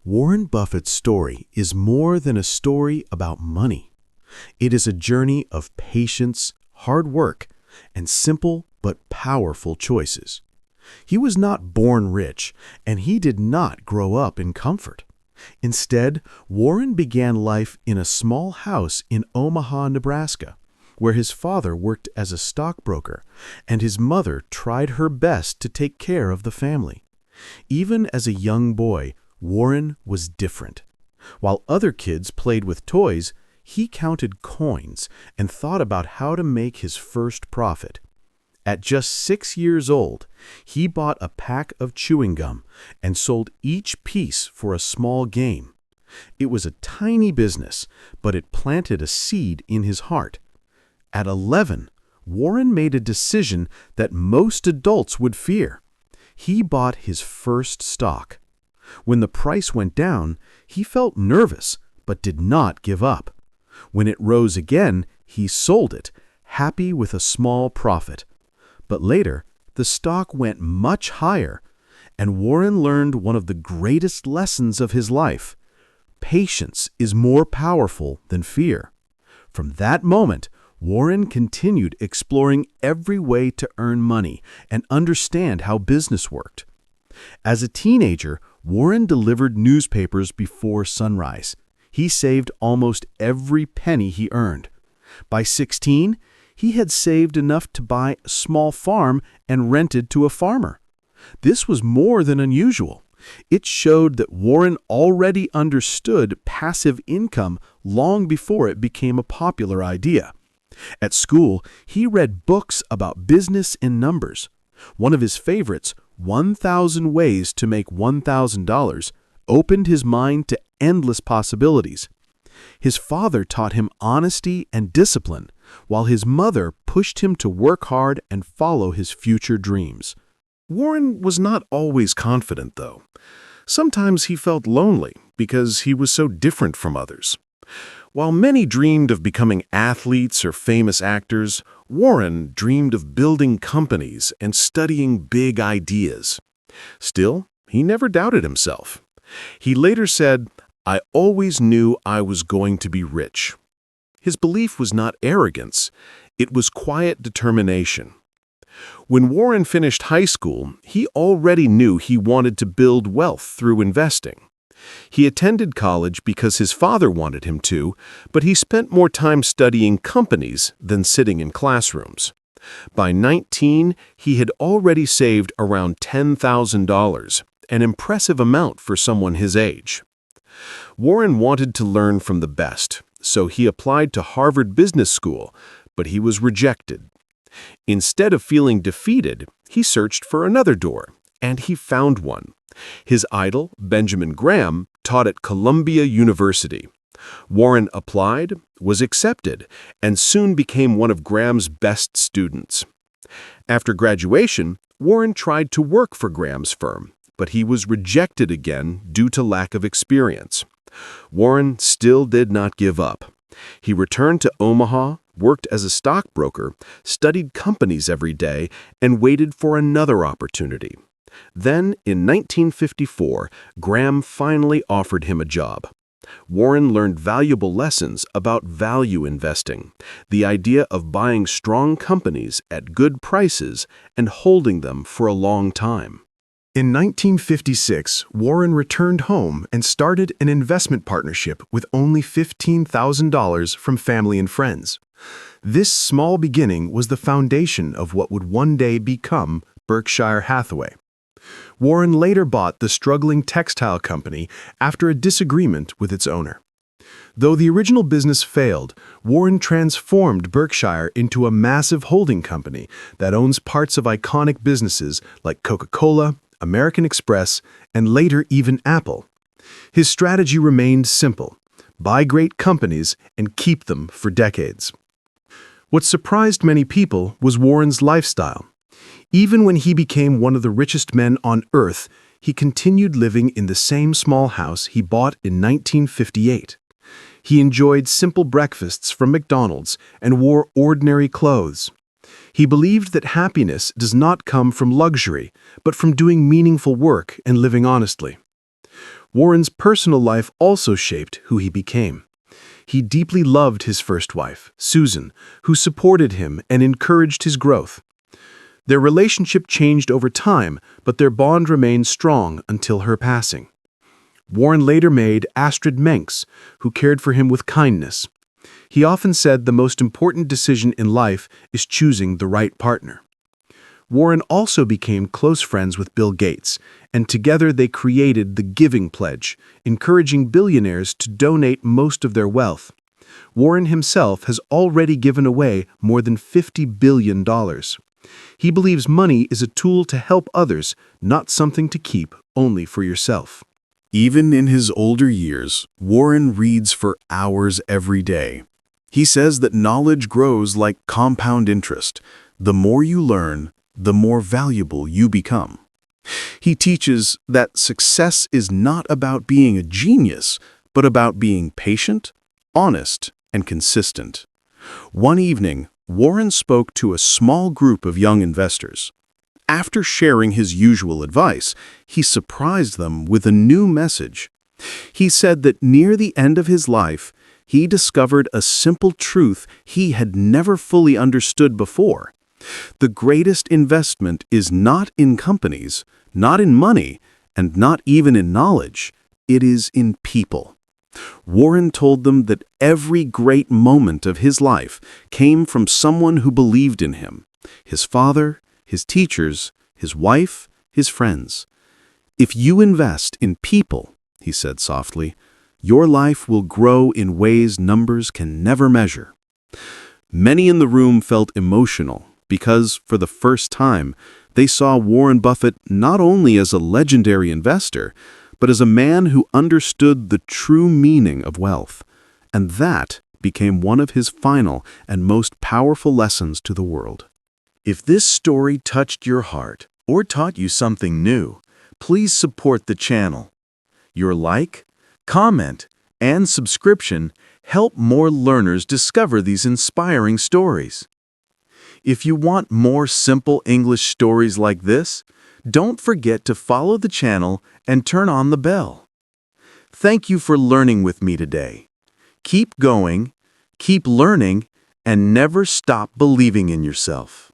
Warren Buffett's story is more than a story about money. It is a journey of patience, hard work, and simple but powerful choices. He was not born rich, and he did not grow up in comfort. Instead, Warren began life in a small house in Omaha, Nebraska, where his father worked as a stockbroker, and his mother tried her best to take care of the family. Even as a young boy, Warren was different. While other kids played with toys, he counted coins and thought about how to make his first profit. At just 6 years old, he bought a pack of chewing gum and sold each piece for a small gain. It was a tiny business, but it planted a seed in his heart. At 11, Warren made a decision that most adults would fear. He bought his first stock. When the price went down, he felt nervous, but did not give up. When it rose again, he sold it, happy with a small profit. But later, the stock went much higher, and Warren learned one of the greatest lessons of his life. Patience is more powerful than fear. From that moment, Warren continued exploring every way to earn money and understand how business worked. As a teenager, Warren delivered newspapers before sunrise. He saved almost every penny he earned. By 16, he had saved enough to buy a small farm and rented to a farmer. This was more than unusual. It showed that Warren already understood passive income long before it became a popular idea. At school, he read books about business and numbers. One of his favorites, 1,000 Ways to Make $1,000, opened his mind to endless possibilities. His father taught him honesty and discipline, while his mother pushed him to work hard and follow his future dreams. Warren was not always confident, though. Sometimes he felt lonely because he was so different from others. While many dreamed of becoming athletes or famous actors, Warren dreamed of building companies and studying big ideas. Still, he never doubted himself. He later said, "I always knew I was going to be rich." His belief was not arrogance, it was quiet determination. When Warren finished high school, he already knew he wanted to build wealth through investing. He attended college because his father wanted him to, but he spent more time studying companies than sitting in classrooms. By 19, he had already saved around $10,000, an impressive amount for someone his age. Warren wanted to learn from the best, so he applied to Harvard Business School, but he was rejected. Instead of feeling defeated, he searched for another door, and he found one. His idol, Benjamin Graham, taught at Columbia University. Warren applied, was accepted, and soon became one of Graham's best students. After graduation, Warren tried to work for Graham's firm, but he was rejected again due to lack of experience. Warren still did not give up. He returned to Omaha, worked as a stockbroker, studied companies every day, and waited for another opportunity. Then, in 1954, Graham finally offered him a job. Warren learned valuable lessons about value investing, the idea of buying strong companies at good prices and holding them for a long time. In 1956, Warren returned home and started an investment partnership with only $15,000 from family and friends. This small beginning was the foundation of what would one day become Berkshire Hathaway. Warren later bought the struggling textile company after a disagreement with its owner. Though the original business failed, Warren transformed Berkshire into a massive holding company that owns parts of iconic businesses like Coca-Cola, American Express, and later even Apple. His strategy remained simple: buy great companies and keep them for decades. What surprised many people was Warren's lifestyle. Even when he became one of the richest men on earth, he continued living in the same small house he bought in 1958. He enjoyed simple breakfasts from McDonald's and wore ordinary clothes. He believed that happiness does not come from luxury, but from doing meaningful work and living honestly. Warren's personal life also shaped who he became. He deeply loved his first wife, Susan, who supported him and encouraged his growth. Their relationship changed over time, but their bond remained strong until her passing. Warren later married Astrid Menks, who cared for him with kindness. He often said the most important decision in life is choosing the right partner. Warren also became close friends with Bill Gates, and together they created the Giving Pledge, encouraging billionaires to donate most of their wealth. Warren himself has already given away more than $50 billion. He believes money is a tool to help others, not something to keep only for yourself. Even in his older years, Warren reads for hours every day. He says that knowledge grows like compound interest. The more you learn, the more valuable you become. He teaches that success is not about being a genius, but about being patient, honest, and consistent. One evening, Warren spoke to a small group of young investors. After sharing his usual advice, he surprised them with a new message. He said that near the end of his life, he discovered a simple truth he had never fully understood before. The greatest investment is not in companies, not in money, and not even in knowledge. It is in people. Warren told them that every great moment of his life came from someone who believed in him: his father, his teachers, his wife, his friends. If you invest in people, he said softly, your life will grow in ways numbers can never measure. Many in the room felt emotional because, for the first time, they saw Warren Buffett not only as a legendary investor, but as a man who understood the true meaning of wealth. And that became one of his final and most powerful lessons to the world. If this story touched your heart or taught you something new, please support the channel. Your like, comment, and subscription help more learners discover these inspiring stories. If you want more simple English stories like this, don't forget to follow the channel and turn on the bell. Thank you for learning with me today. Keep going, keep learning, and never stop believing in yourself.